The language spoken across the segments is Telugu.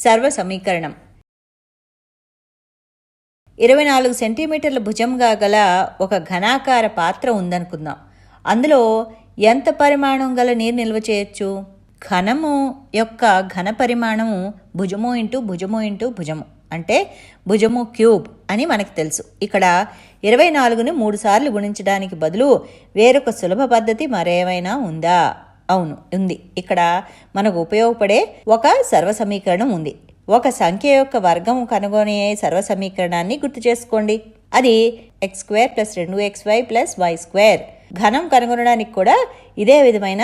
సర్వ సమీకరణం. 24 సెంటీమీటర్ల భుజంగా గల ఒక ఘనాకార పాత్ర ఉందనుకుందాం. అందులో ఎంత పరిమాణం గల నీరు నిల్వ చేయొచ్చు? ఘనము యొక్క ఘన పరిమాణము భుజము ఇంటూ భుజము ఇంటూ భుజము అంటే భుజము క్యూబ్ అని మనకు తెలుసు. ఇక్కడ 24ని 3 సార్లు గుణించడానికి బదులు వేరొక సులభ పద్ధతి మరేమైనా ఉందా? అవును, ఉంది. ఇక్కడ మనకు ఉపయోగపడే ఒక సర్వ సమీకరణం ఉంది. ఒక సంఖ్య యొక్క వర్గం కనుగొనే సర్వ సమీకరణాన్ని గుర్తు చేసుకోండి. అది x² + 2xy + y². ఘనం కనుగొనడానికి కూడా ఇదే విధమైన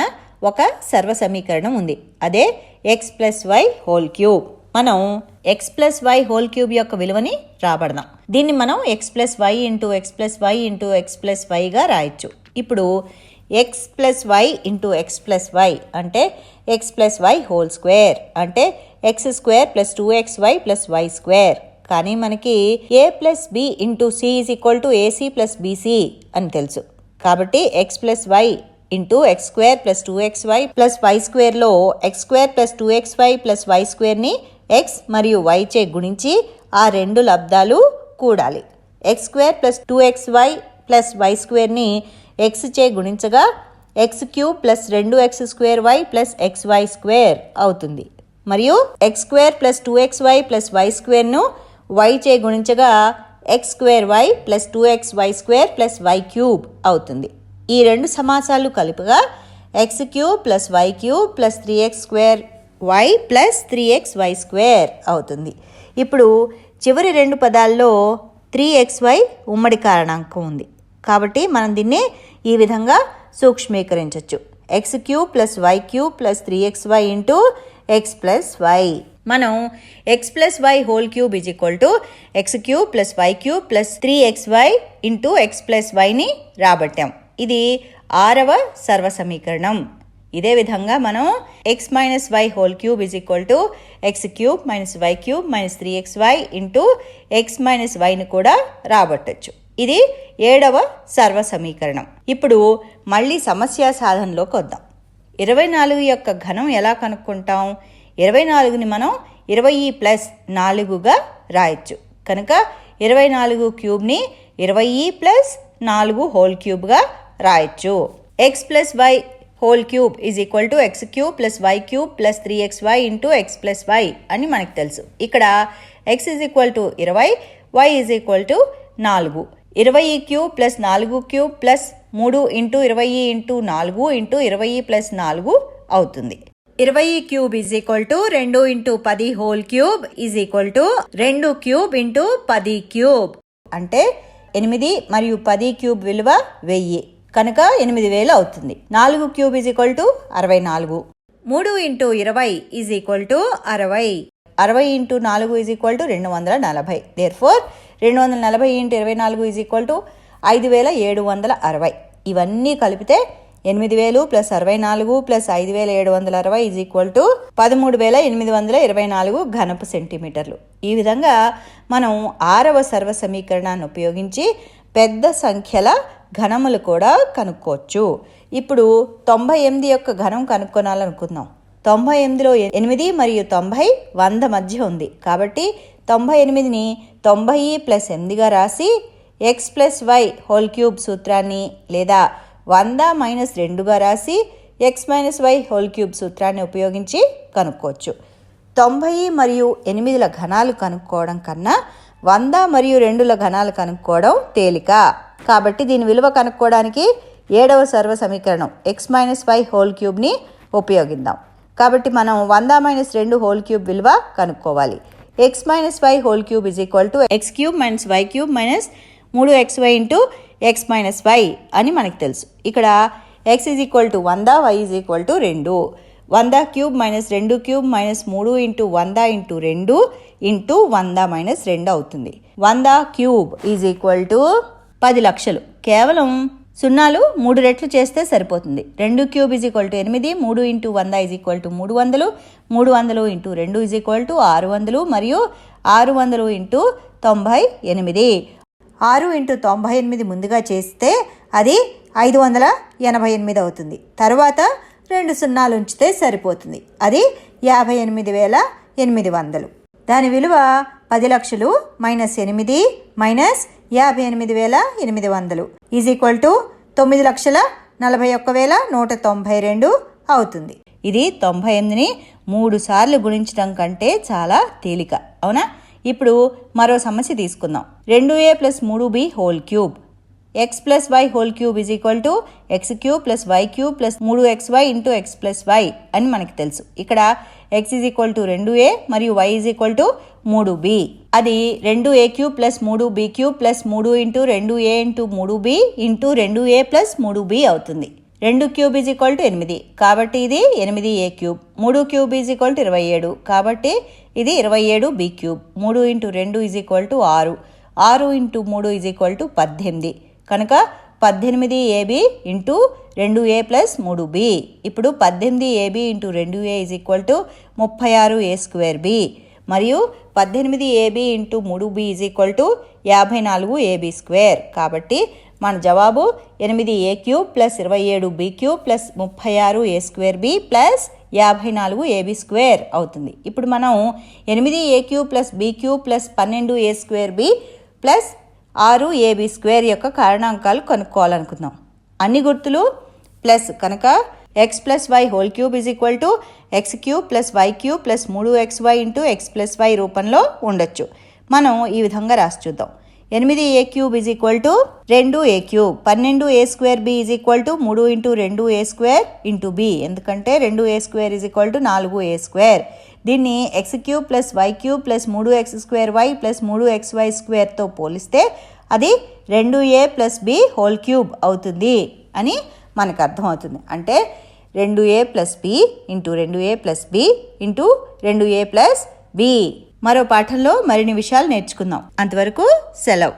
ఒక సర్వ సమీకరణం ఉంది. అదే x + y3. మనం x + y3 యొక్క విలువని రాబడదాం. దీన్ని మనం x + y × x + y × x + y రాయొచ్చు. ఇప్పుడు x + y × x + y అంటే x + y² అంటే x² + 2xy + y². కానీ మనకి a + b × c = ac + bc అని తెలుసు. కాబట్టి x + y × x² + 2xy + y²లో x² + 2xy + y²ని x మరియు y చే గుణించి ఆ రెండు లబ్ధాలు కూడాలి. x² + 2xy + y²ని x చే గుణించగా x³ + 2x² y + xy² అవుతుంది. మరియు x² + 2xy + y²ను y చే గుణించగా x²y + 2xy² + y³ అవుతుంది. ఈ రెండు సమాసాలు కలుపుగా x³ + y³ + 3x² y + 3xy² అవుతుంది. ఇప్పుడు చివరి రెండు పదాల్లో 3xy ఉమ్మడి కారణాంకం ఉంది కాబట్టి మనం దీన్ని ఈ విధంగా సూక్ష్మీకరించవచ్చు. x³ + y³ + 3xy × x + y. మనం x + y3 = x³ + y³ + 3xy × x + yని రాబట్టాం. ఇది 6వ సర్వ సమీకరణం. ఇదే విధంగా మనం x - y3 = x³ - y³ - 3xy × x - yని కూడా రాబట్టచ్చు. ఇది 7వ సర్వ సమీకరణం. ఇప్పుడు మళ్ళీ సమస్య సాధనలోకి వద్దాం. 24 యొక్క ఘనం ఎలా కనుక్కుంటాం? 24ని మనం 20 + 4గా రాయొచ్చు. కనుక 24³ 20 + 4³ రాయొచ్చు. x + y3 = x³ + y³ + 3xy × x + y అని మనకు తెలుసు. ఇక్కడ x = 20, y = 4. 20³ + 4³ + 3 × 20 × 4 × 20 + 4 అవుతుంది. 20³ = 2 × 10³ = 2³ × 10³ అంటే 8 మరియు 10³ విలువ 1000 కనుక 8000 అవుతుంది. 4³ = 64. 3 × 20 = 60. 60 × 4 = 240. Therefore 240 × 24 = 5760. ఇవన్నీ కలిపితే 8000 + 64 + 5760 = 13824 ఘనపు సెంటీమీటర్లు. ఈ విధంగా మనం 6వ సర్వ సమీకరణాన్ని ఉపయోగించి పెద్ద సంఖ్యల ఘనములు కూడా కనుక్కోవచ్చు. ఇప్పుడు 98 యొక్క ఘనం కనుక్కోవాలనుకుందాం. 98లో 8 మరియు 90 100 మధ్య ఉంది. కాబట్టి 98ని 90 + 8గా రాసి x + y3 సూత్రాన్ని లేదా 100 - 2గా రాసి x - y3 సూత్రాన్ని ఉపయోగించి కనుక్కోవచ్చు. 90 మరియు 8ల ఘనాలు కనుక్కోవడం కన్నా 100 మరియు 2ల ఘనాలు కనుక్కోవడం తేలిక. కాబట్టి దీని విలువ కనుక్కోవడానికి 7వ సర్వ సమీకరణం x - y3ని ఉపయోగిద్దాం. కాబట్టి మనం 100 - 2 విలువ కనుక్కోవాలి. x - y3 = x³ - y³ - 3xy × x - y అని మనకు తెలుసు. ఇక్కడ x = 100, y = 2. 100³ - 2³ - 3 × 100 × 2 × 100 - 2 అవుతుంది. 100³ = 10 లక్షలు. కేవలం సున్నాలు 3 రెట్లు చేస్తే సరిపోతుంది. 2³ = 8, 3 × 100 = 300, 300 × 2 = 600 మరియు 600 × 98. 6 × 98 ముందుగా చేస్తే అది 588 అవుతుంది. తర్వాత 2 సున్నాలు ఉంచితే సరిపోతుంది. అది 58800 800. దాని విలువ 10 లక్షలు minus 8 minus 58,800 is equal to 9,41,192 అవుతుంది. ఇది 98ని 3 సార్లు గుణించడం కంటే చాలా తేలిక, అవునా? ఇప్పుడు మరో సమస్య తీసుకుందాం. 2a + 3b whole cube x + y whole cube is equal to x³ + y³ + 3xy × x + y అని మనకి తెలుసు. ఇక్కడ x is equal to 2a మరియు y is equal to 3b. అది 2a³ + 3b³ + 3 × 2a × 3b × 2a + 3b అవుతుంది. 2³ ఈజ్ ఈక్వల్ టు 8 కాబట్టి ఇది 8a³. 3³ ఈజ్ ఈక్వల్ టు 27 కాబట్టి ఇది 27b³. 3 × 2 is equal to 6. 6 × 3 is equal to 18 కనుక 18ab × 2a + 3b. ఇప్పుడు 18ab × 2a is equal to 36a²b మరియు 18ab × 3b is equal to 54ab². కాబట్టి మన జవాబు 8a³ + 27b³ + 36a²b + 54ab² అవుతుంది. ఇప్పుడు మనం 8a³ + b³ + 12a²b + 6ab² యొక్క కారణాంకాలు కనుక్కోవాలనుకుందాం. అన్ని గుర్తులు ప్లస్ కనుక x + y whole cube is equal to x³ + y³ + 3xy × x + y రూపంలో ఉండొచ్చు. మనం ఈ విధంగా రాసి చూద్దాం. 8a³ is equal to 2a³. 12a²b is equal to 3 × 2a² × b ఎందుకంటే 2a² is equal to 4a². దీన్ని x³ + y³ + 3x²y + 3xy²తో పోలిస్తే అది 2a + b హోల్ క్యూబ్ అవుతుంది అని మనకు అర్థమవుతుంది. అంటే 2a + b × 2a + b × 2a + b. మరో పాఠంలో మరిన్ని విషయాలు నేర్చుకుందాం. అంతవరకు సెలవు.